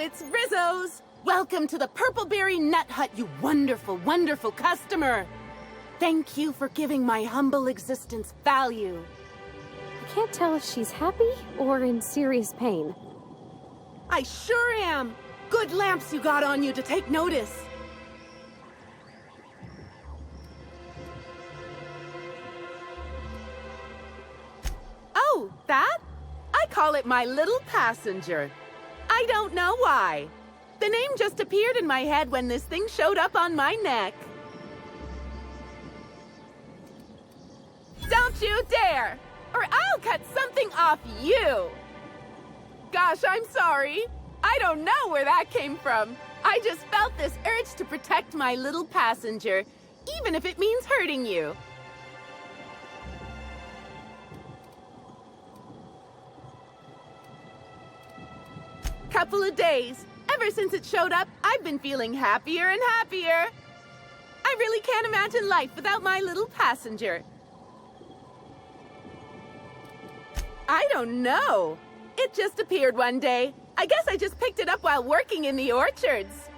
it's Rizzo's! Welcome to the Purpleberry Nut Hut, you wonderful, wonderful customer! Thank you for giving my humble existence value. I can't tell if she's happy or in serious pain. I sure am! Good lamps you got on you to take notice. Oh, that? I call it my little passenger. I don't know why. The name just appeared in my head when this thing showed up on my neck. Don't you dare! Or I'll cut something off you! Gosh, I'm sorry. I don't know where that came from. I just felt this urge to protect my little passenger, even if it means hurting you. Couple of days. Ever since it showed up, I've been feeling happier and happier. I really can't imagine life without my little passenger. I don't know. It just appeared one day. I guess I just picked it up while working in the orchards.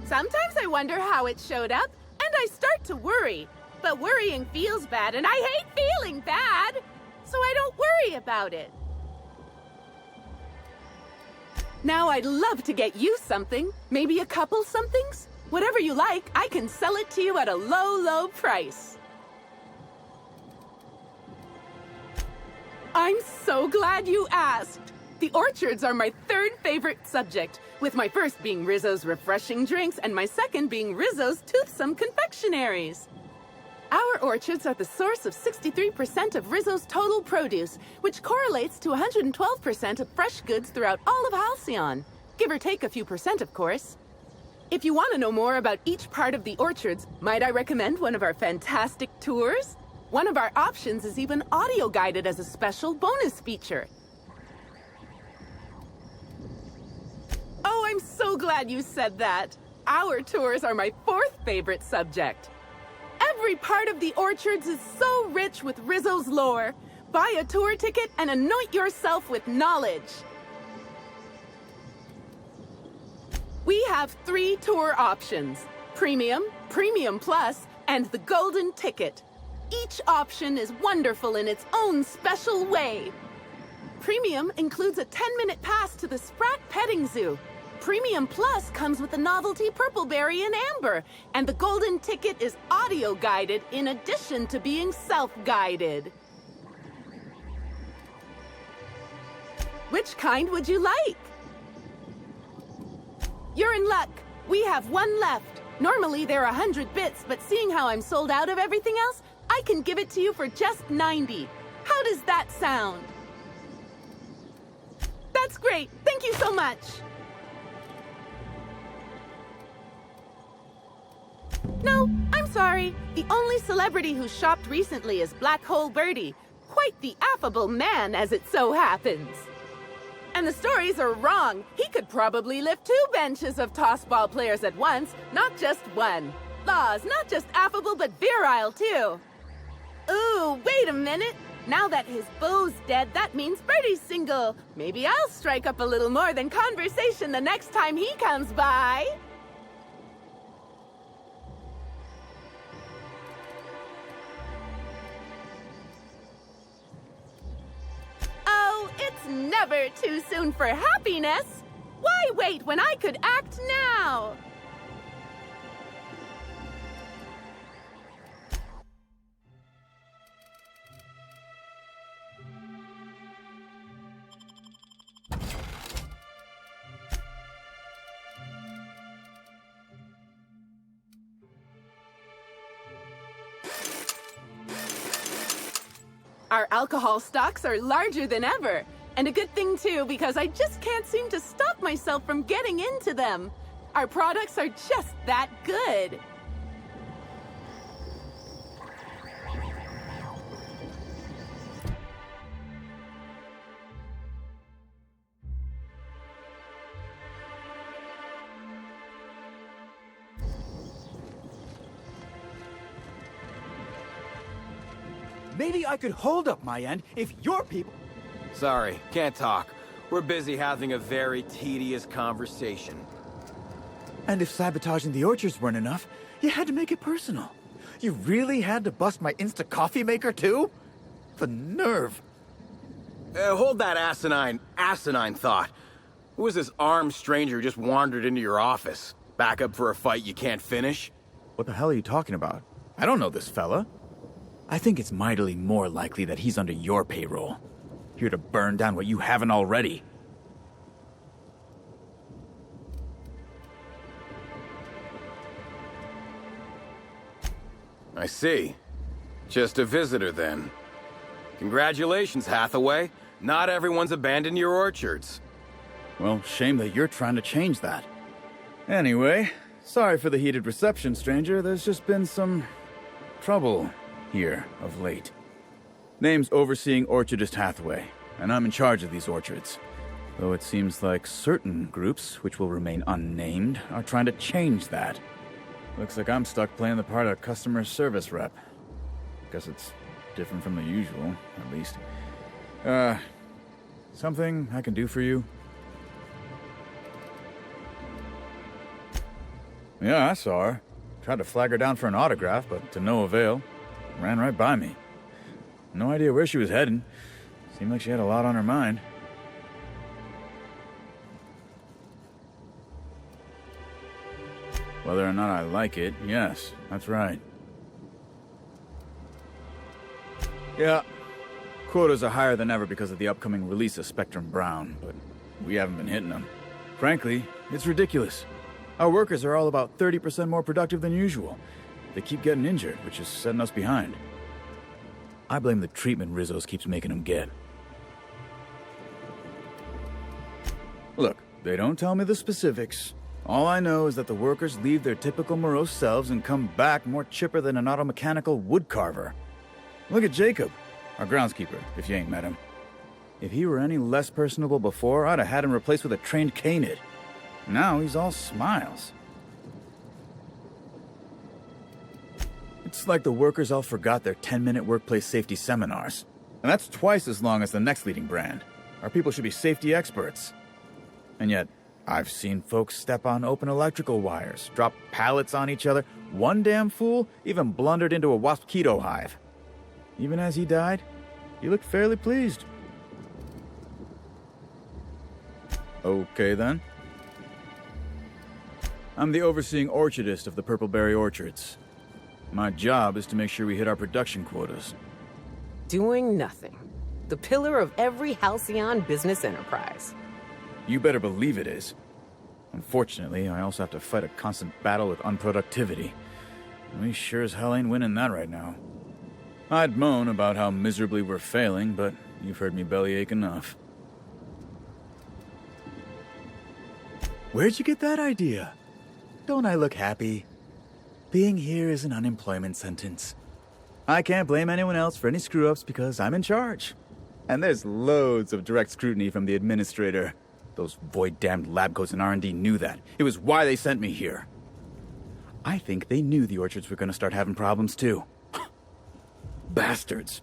Sometimes I wonder how it showed up, and I start to worry. But worrying feels bad, and I hate feeling bad. So I don't worry about it. Now I'd love to get you something. Maybe a couple somethings? Whatever you like, I can sell it to you at a low, low price. I'm so glad you asked. The orchards are my third favorite subject, with my first being Rizzo's refreshing drinks and my second being Rizzo's toothsome confectionaries. Our orchards are the source of 63% of Rizzo's total produce, which correlates to 112% of fresh goods throughout all of Halcyon. Give or take a few percent, of course. If you want to know more about each part of the orchards, might I recommend one of our fantastic tours? One of our options is even audio-guided as a special bonus feature. Oh, I'm so glad you said that. Our tours are my fourth favorite subject. Every part of the orchards is so rich with Rizzo's lore. Buy a tour ticket and anoint yourself with knowledge. We have 3 tour options: Premium, Premium Plus, and the Golden Ticket. Each option is wonderful in its own special way. Premium includes a 10-minute pass to the Sprat Petting Zoo. Premium Plus comes with the novelty Purpleberry and Amber, and the Golden Ticket is audio-guided in addition to being self-guided. Which kind would you like? You're in luck. We have one left. Normally they're 100 bits, but seeing how I'm sold out of everything else, I can give it to you for just 90. How does that sound? That's great. Thank you so much. No, I'm sorry. The only celebrity who shopped recently is Black Hole Birdie. Quite the affable man, as it so happens. And the stories are wrong. He could probably lift 2 benches of tossball players at once, not just one. Laws, not just affable, but virile, too. Ooh, wait a minute. Now that his beau's dead, that means Birdie's single. Maybe I'll strike up a little more than conversation the next time he comes by. Oh, it's never too soon for happiness. Why wait when I could act now? Our alcohol stocks are larger than ever. And a good thing, too, because I just can't seem to stop myself from getting into them. Our products are just that good. Maybe I could hold up my end if your people... Sorry, can't talk. We're busy having a very tedious conversation. And if sabotaging the orchards weren't enough, you had to make it personal. You really had to bust my Insta coffee maker too? The nerve. Hold that asinine thought. Who was this armed stranger who just wandered into your office? Back up for a fight you can't finish? What the hell are you talking about? I don't know this fella. I think it's mightily more likely that he's under your payroll. Here to burn down what you haven't already. I see. Just a visitor, then. Congratulations, Hathaway. Not everyone's abandoned your orchards. Well, shame that you're trying to change that. Anyway, sorry for the heated reception, stranger. There's just been some trouble here of late. Name's Overseeing Orchardist Hathaway, and I'm in charge of these orchards. Though it seems like certain groups, which will remain unnamed, are trying to change that. Looks like I'm stuck playing the part of customer service rep. Guess it's different from the usual, at least. Something I can do for you? Yeah, I saw her. Tried to flag her down for an autograph, but to no avail. Ran right by me. No idea where she was heading. Seemed like she had a lot on her mind. Whether or not I like it, yes, that's right. Yeah, quotas are higher than ever because of the upcoming release of Spectrum Brown, but we haven't been hitting them. Frankly, it's ridiculous. Our workers are all about 30% more productive than usual. They keep getting injured, which is setting us behind. I blame the treatment Rizzo's keeps making them get. Look, they don't tell me the specifics. All I know is that the workers leave their typical morose selves and come back more chipper than an automechanical woodcarver. Look at Jacob, our groundskeeper, if you ain't met him. If he were any less personable before, I'd have had him replaced with a trained canid. Now he's all smiles. It's like the workers all forgot their 10-minute workplace safety seminars. And that's twice as long as the next leading brand. Our people should be safety experts. And yet, I've seen folks step on open electrical wires, drop pallets on each other. One damn fool even blundered into a mosquito hive. Even as he died, he looked fairly pleased. Okay, then. I'm the overseeing orchardist of the Purpleberry Orchards. My job is to make sure we hit our production quotas. Doing nothing. The pillar of every halcyon business enterprise. You better believe it is. Unfortunately, I also have to fight a constant battle with unproductivity. We sure as hell ain't winning that right now. I'd moan about how miserably we're failing, but you've heard me bellyache enough. Where'd you get that idea? Don't I look happy? Being here is an unemployment sentence. I can't blame anyone else for any screw-ups because I'm in charge. And there's loads of direct scrutiny from the administrator. Those void-damned lab coats in R&D knew that. It was why they sent me here. I think they knew the orchards were going to start having problems too. Bastards.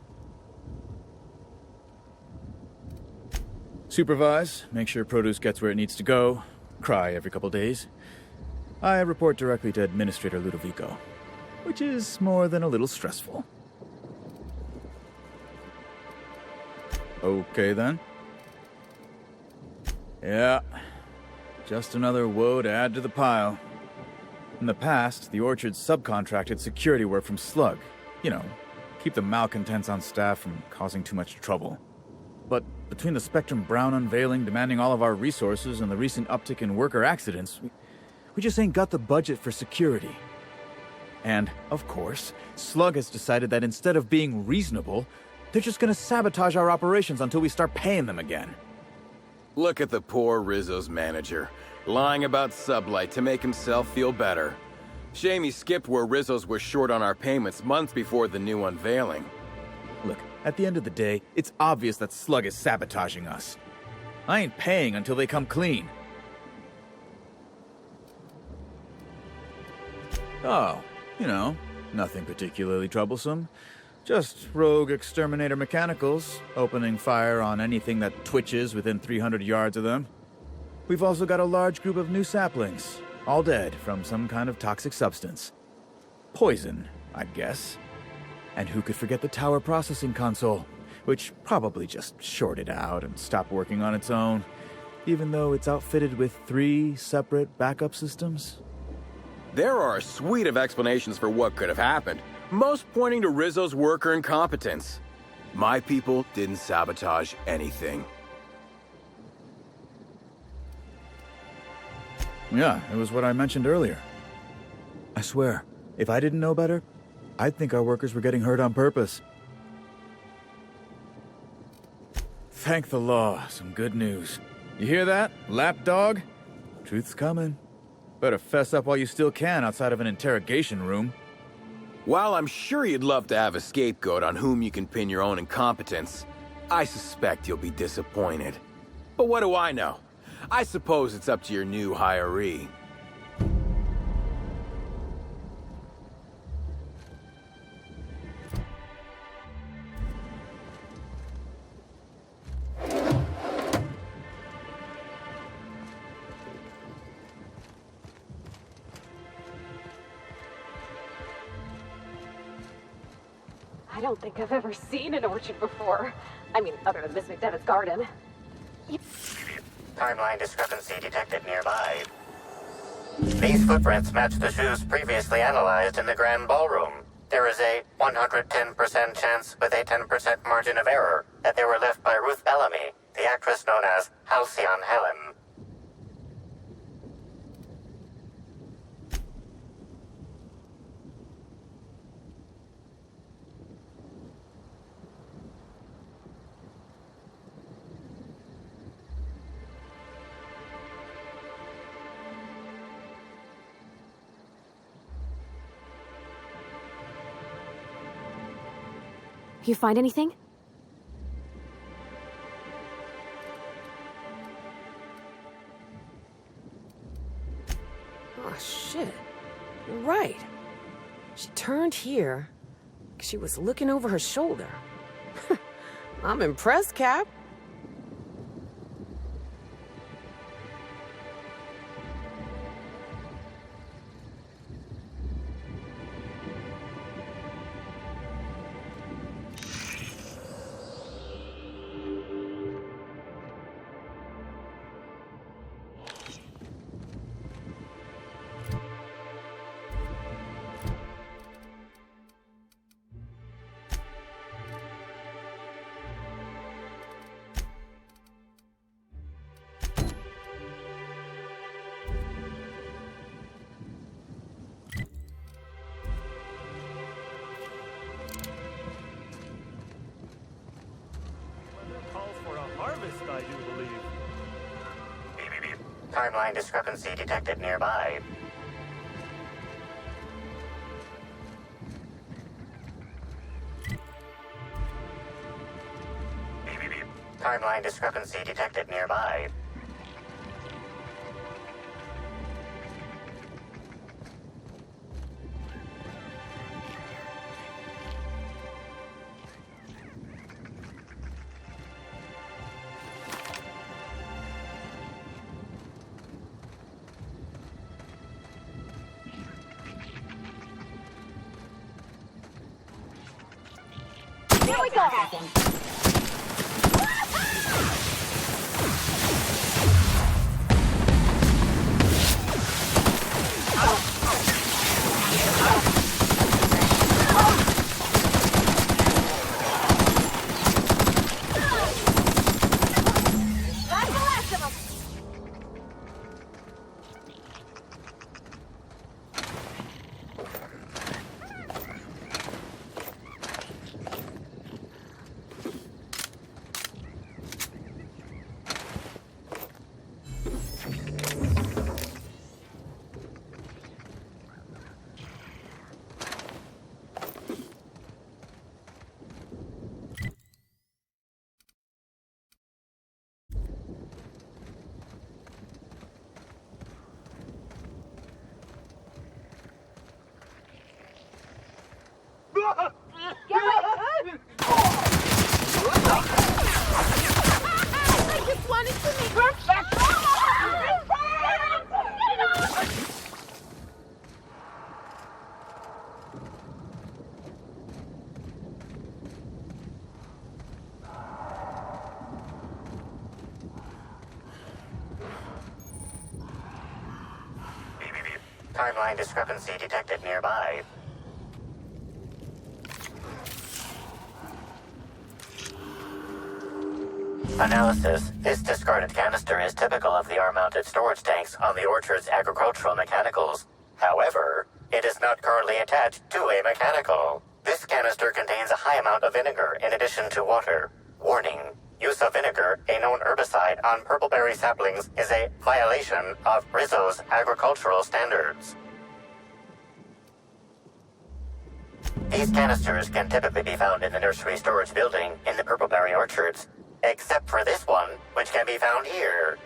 Supervise, make sure produce gets where it needs to go. Cry every couple days. I report directly to Administrator Ludovico, which is more than a little stressful. Okay, then. Yeah, just another woe to add to the pile. In the past, the orchard subcontracted security work from Slug. You know, keep the malcontents on staff from causing too much trouble. But between the Spectrum Brown unveiling demanding all of our resources and the recent uptick in worker accidents, we just ain't got the budget for security. And, of course, Slug has decided that instead of being reasonable, they're just gonna sabotage our operations until we start paying them again. Look at the poor Rizzo's manager, lying about Sublight to make himself feel better. Shame he skipped where Rizzo's was short on our payments months before the new unveiling. Look, at the end of the day, it's obvious that Slug is sabotaging us. I ain't paying until they come clean. Oh, you know, nothing particularly troublesome. Just rogue exterminator mechanicals, opening fire on anything that twitches within 300 yards of them. We've also got a large group of new saplings, all dead from some kind of toxic substance. Poison, I'd guess. And who could forget the tower processing console, which probably just shorted out and stopped working on its own, even though it's outfitted with 3 separate backup systems? There are a suite of explanations for what could have happened, most pointing to Rizzo's worker incompetence. My people didn't sabotage anything. Yeah, it was what I mentioned earlier. I swear, if I didn't know better, I'd think our workers were getting hurt on purpose. Thank the law, some good news. You hear that, lapdog? Truth's coming. Better fess up while you still can outside of an interrogation room. While I'm sure you'd love to have a scapegoat on whom you can pin your own incompetence, I suspect you'll be disappointed. But what do I know? I suppose it's up to your new hiree. I don't think I've ever seen an orchard before. I mean, other than Miss McDevitt's garden. Timeline discrepancy detected nearby. These footprints match the shoes previously analyzed in the Grand Ballroom. There is a 110% chance with a 10% margin of error that they were left by Ruth Bellamy, the actress known as Halcyon Helen. You find anything? Oh, shit. You're right. She turned here. She was looking over her shoulder. I'm impressed, Cap. I do believe. Timeline discrepancy detected nearby. Timeline discrepancy detected nearby. Here we go! That's the last of them! Timeline discrepancy detected nearby. Analysis. This discarded canister is typical of the R-mounted storage tanks on the orchard's agricultural mechanicals. However, it is not currently attached to a mechanical. This canister contains a high amount of vinegar in addition to water. Warning. Use of vinegar, a known herbicide on purpleberry saplings, is a violation of Rizzo's agricultural standards. These canisters can typically be found in the nursery storage building in the purpleberry orchards, except for this one, which can be found here.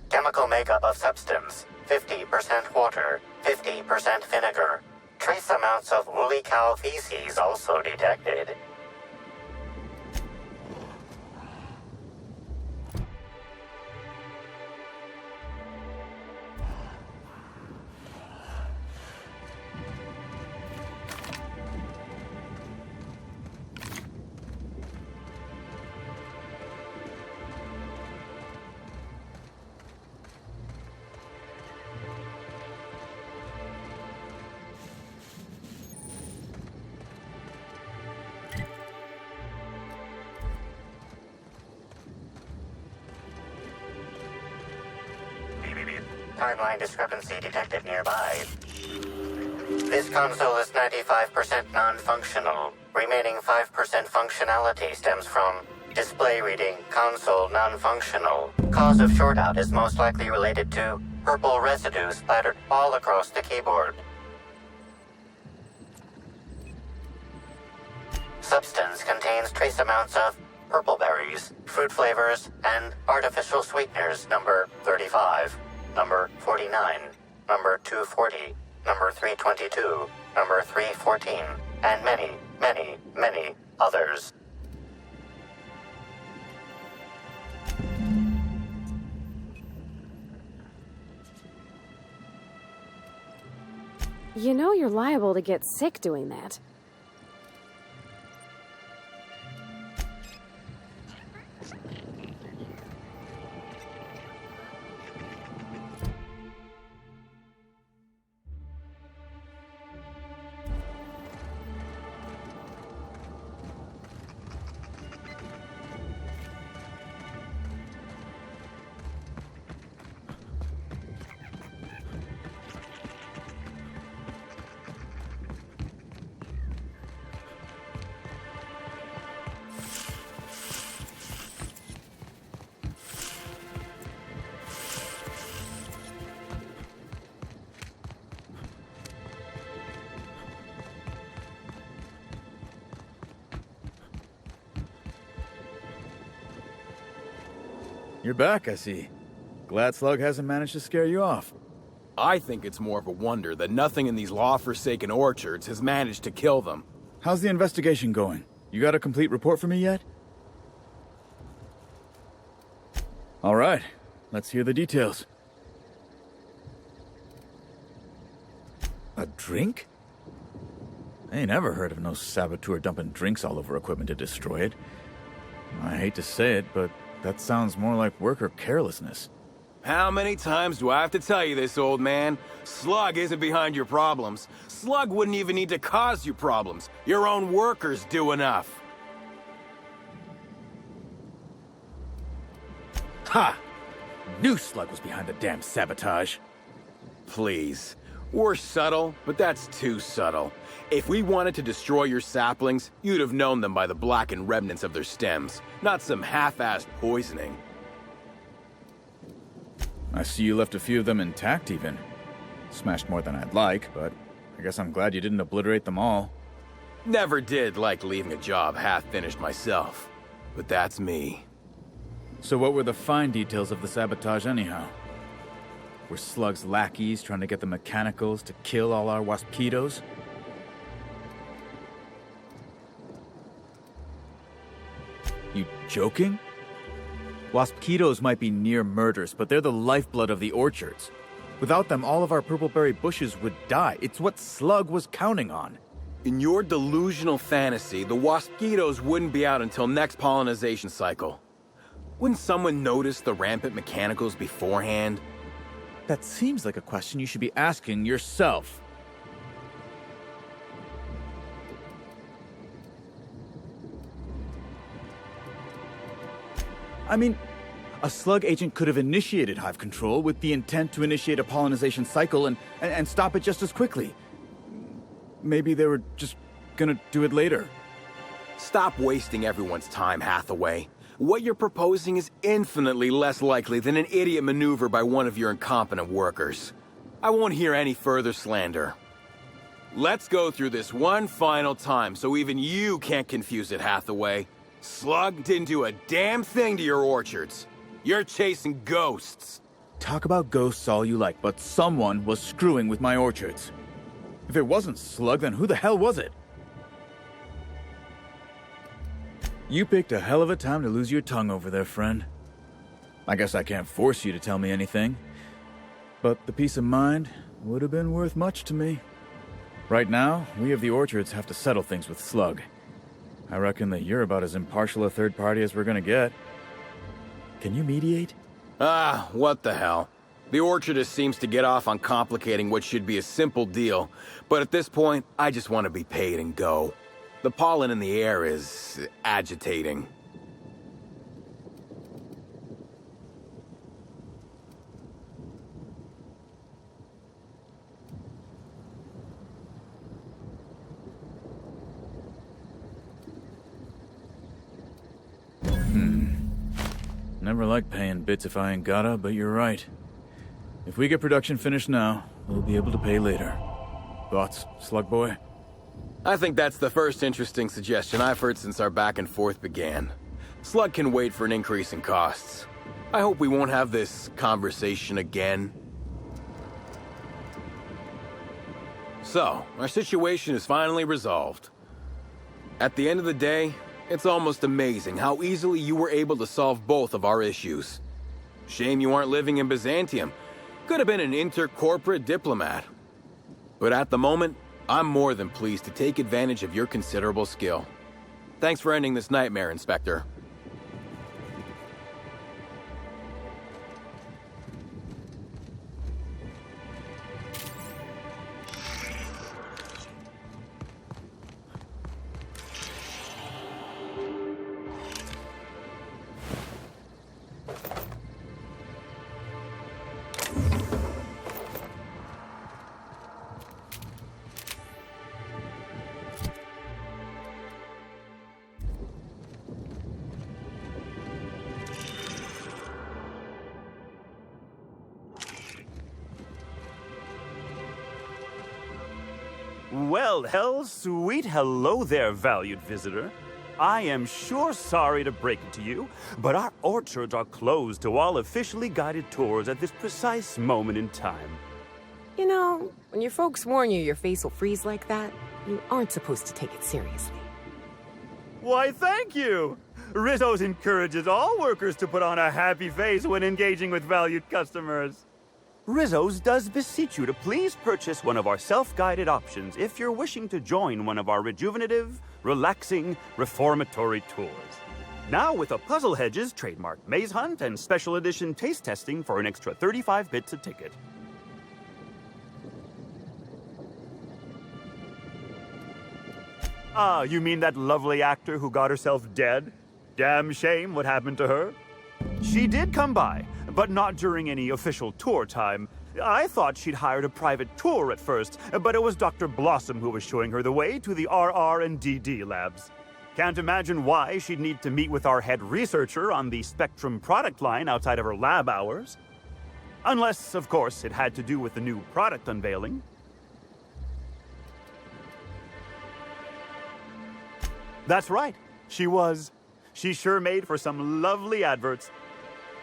Chemical makeup of substance: 50% water, 50% vinegar. Trace amounts of woolly cow feces also detected. Timeline discrepancy detected nearby. This console is 95% non-functional. Remaining 5% functionality stems from display reading console non-functional. Cause of shortout is most likely related to purple residue splattered all across the keyboard. Substance contains trace amounts of purple berries, fruit flavors, and artificial sweeteners number 35. Number 49, number 240, number 322, number 314, and many, many, many others. You know you're liable to get sick doing that. You're back, I see. Glad Slug hasn't managed to scare you off. I think it's more of a wonder that nothing in these law-forsaken orchards has managed to kill them. How's the investigation going? You got a complete report for me yet? All right, let's hear the details. A drink? I ain't ever heard of no saboteur dumping drinks all over equipment to destroy it. I hate to say it, but that sounds more like worker carelessness. How many times do I have to tell you this, old man? Slug isn't behind your problems. Slug wouldn't even need to cause you problems. Your own workers do enough. Ha! Knew Slug was behind the damn sabotage. Please. We're subtle, but that's too subtle. If we wanted to destroy your saplings, you'd have known them by the blackened remnants of their stems, not some half-assed poisoning. I see you left a few of them intact even. Smashed more than I'd like, but I guess I'm glad you didn't obliterate them all. Never did like leaving a job half-finished myself, but that's me. So what were the fine details of the sabotage anyhow? Were Slug's lackeys trying to get the mechanicals to kill all our waspitos? You joking? Waspitos might be near murders, but they're the lifeblood of the orchards. Without them, all of our purpleberry bushes would die. It's what Slug was counting on. In your delusional fantasy, the waspitos wouldn't be out until next pollination cycle. Wouldn't someone notice the rampant mechanicals beforehand? That seems like a question you should be asking yourself. I mean, a slug agent could have initiated hive control with the intent to initiate a pollinization cycle and stop it just as quickly. Maybe they were just gonna do it later. Stop wasting everyone's time, Hathaway. What you're proposing is infinitely less likely than an idiot maneuver by one of your incompetent workers. I won't hear any further slander. Let's go through this one final time so even you can't confuse it, Hathaway. Slug didn't do a damn thing to your orchards. You're chasing ghosts. Talk about ghosts all you like, but someone was screwing with my orchards. If it wasn't Slug, then who the hell was it? You picked a hell of a time to lose your tongue over there, friend. I guess I can't force you to tell me anything, but the peace of mind would have been worth much to me. Right now, we of the orchards have to settle things with Slug. I reckon that you're about as impartial a third party as we're gonna get. Can you mediate? Ah, what the hell. The orchardist seems to get off on complicating what should be a simple deal, but at this point, I just want to be paid and go. The pollen in the air is agitating. Never like paying bits if I ain't gotta, but you're right. If we get production finished now, we'll be able to pay later. Thoughts, Slug Boy? I think that's the first interesting suggestion I've heard since our back and forth began. Slug can wait for an increase in costs. I hope we won't have this conversation again. So, our situation is finally resolved. At the end of the day, it's almost amazing how easily you were able to solve both of our issues. Shame you aren't living in Byzantium. Could have been an intercorporate diplomat. But at the moment, I'm more than pleased to take advantage of your considerable skill. Thanks for ending this nightmare, Inspector. Well, sweet hello there, valued visitor. I am sure sorry to break it to you, but our orchards are closed to all officially guided tours at this precise moment in time. You know, when your folks warn you your face will freeze like that, you aren't supposed to take it seriously. Why, thank you! Rizzo's encourages all workers to put on a happy face when engaging with valued customers. Rizzo's does beseech you to please purchase one of our self-guided options if you're wishing to join one of our rejuvenative, relaxing, reformatory tours. Now with a Puzzle Hedges trademark maze hunt and special edition taste testing for an extra 35 bits a ticket. Ah, you mean that lovely actor who got herself dead? Damn shame what happened to her. She did come by, but not during any official tour time. I thought she'd hired a private tour at first, but it was Dr. Blossom who was showing her the way to the RR and DD labs. Can't imagine why she'd need to meet with our head researcher on the Spectrum product line outside of her lab hours. Unless, of course, it had to do with the new product unveiling. That's right, she was. She sure made for some lovely adverts.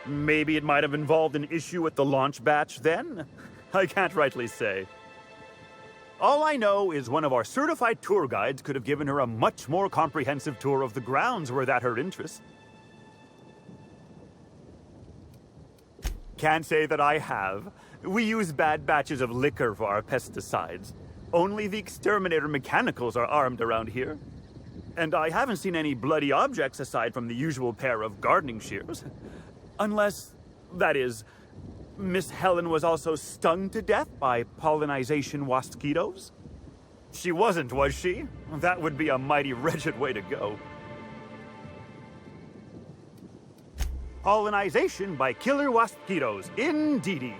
Maybe it might have involved an issue with the launch batch then? I can't rightly say. All I know is one of our certified tour guides could have given her a much more comprehensive tour of the grounds were that her interest. Can't say that I have. We use bad batches of liquor for our pesticides. Only the exterminator mechanicals are armed around here. And I haven't seen any bloody objects aside from the usual pair of gardening shears. Unless, that is, Miss Helen was also stung to death by pollinization mosquitoes? She wasn't, was she? That would be a mighty wretched way to go. Pollinization by killer mosquitoes, indeedy.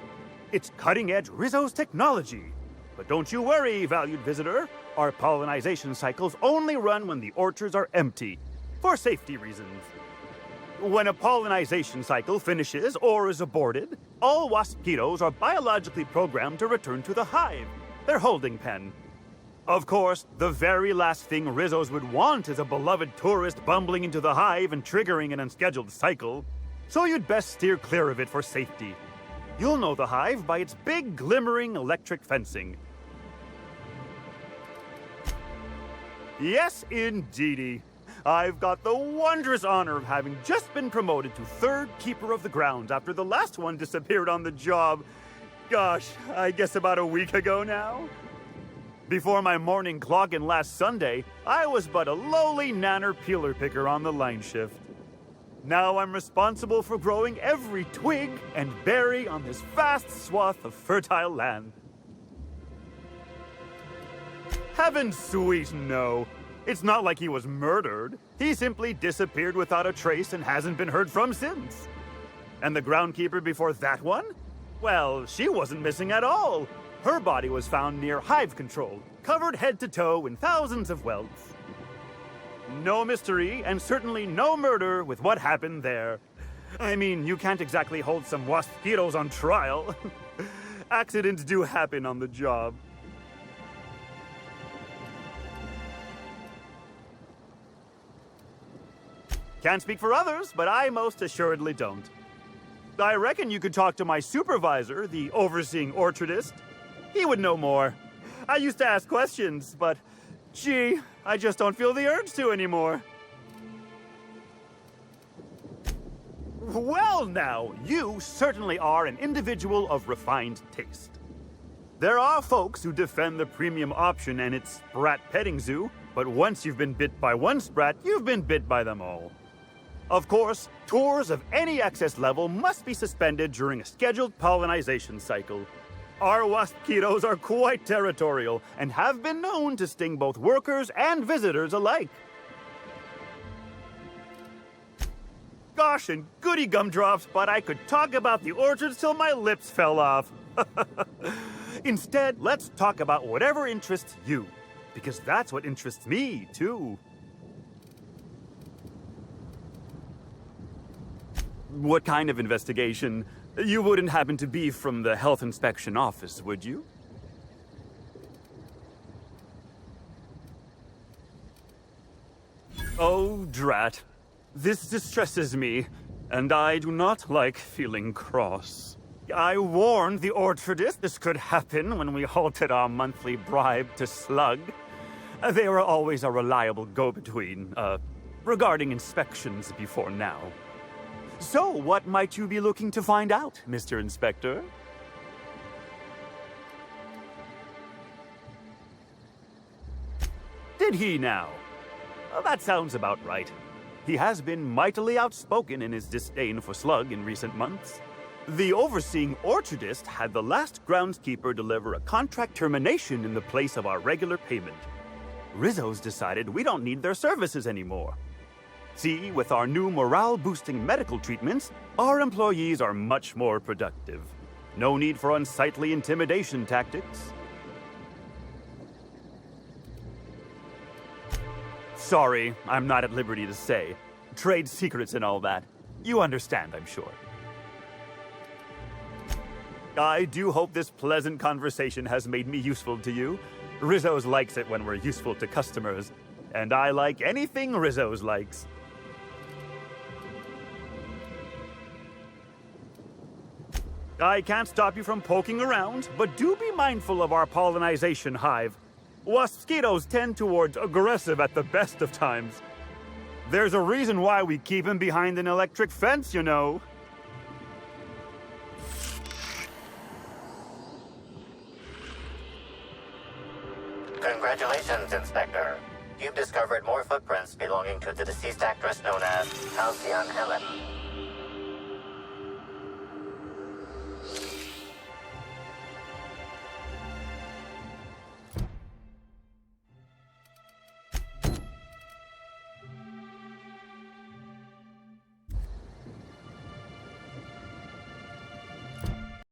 It's cutting-edge Rizzo's technology. But don't you worry, valued visitor. Our pollinization cycles only run when the orchards are empty, for safety reasons. When a pollinization cycle finishes or is aborted, all mosquitoes are biologically programmed to return to the hive, their holding pen. Of course, the very last thing Rizzo's would want is a beloved tourist bumbling into the hive and triggering an unscheduled cycle. So you'd best steer clear of it for safety. You'll know the hive by its big, glimmering electric fencing. Yes, indeedy. I've got the wondrous honor of having just been promoted to third keeper of the grounds after the last one disappeared on the job. Gosh, I guess about a week ago now? Before my morning clock-in last Sunday, I was but a lowly nanner peeler picker on the line shift. Now I'm responsible for growing every twig and berry on this vast swath of fertile land. Heaven sweet, no. It's not like he was murdered. He simply disappeared without a trace and hasn't been heard from since. And the groundkeeper before that one? Well, she wasn't missing at all. Her body was found near hive control, covered head to toe in thousands of welts. No mystery, and certainly no murder with what happened there. I mean, you can't exactly hold some mosquitoes on trial. Accidents do happen on the job. Can't speak for others, but I most assuredly don't. I reckon you could talk to my supervisor, the overseeing orchardist. He would know more. I used to ask questions, but gee, I just don't feel the urge to anymore. Well now, you certainly are an individual of refined taste. There are folks who defend the premium option and its sprat petting zoo, but once you've been bit by one sprat, you've been bit by them all. Of course, tours of any excess level must be suspended during a scheduled pollinization cycle. Our mosquitoes are quite territorial and have been known to sting both workers and visitors alike. Gosh and goody gumdrops, but I could talk about the orchards till my lips fell off. Instead, let's talk about whatever interests you, because that's what interests me, too. What kind of investigation? You wouldn't happen to be from the health inspection office, would you? Oh, drat. This distresses me, and I do not like feeling cross. I warned the orchardist this could happen when we halted our monthly bribe to Slug. They were always a reliable go-between, regarding inspections before now. So, what might you be looking to find out, Mr. Inspector? Did he now? Well, that sounds about right. He has been mightily outspoken in his disdain for Slug in recent months. The overseeing orchardist had the last groundskeeper deliver a contract termination in the place of our regular payment. Rizzo's decided we don't need their services anymore. See, with our new morale-boosting medical treatments, our employees are much more productive. No need for unsightly intimidation tactics. Sorry, I'm not at liberty to say. Trade secrets and all that. You understand, I'm sure. I do hope this pleasant conversation has made me useful to you. Rizzo's likes it when we're useful to customers. And I like anything Rizzo's likes. I can't stop you from poking around, but do be mindful of our pollinization hive. Mosquitoes tend towards aggressive at the best of times. There's a reason why we keep them behind an electric fence, you know. Congratulations, Inspector. You've discovered more footprints belonging to the deceased actress known as Halcyon Helen.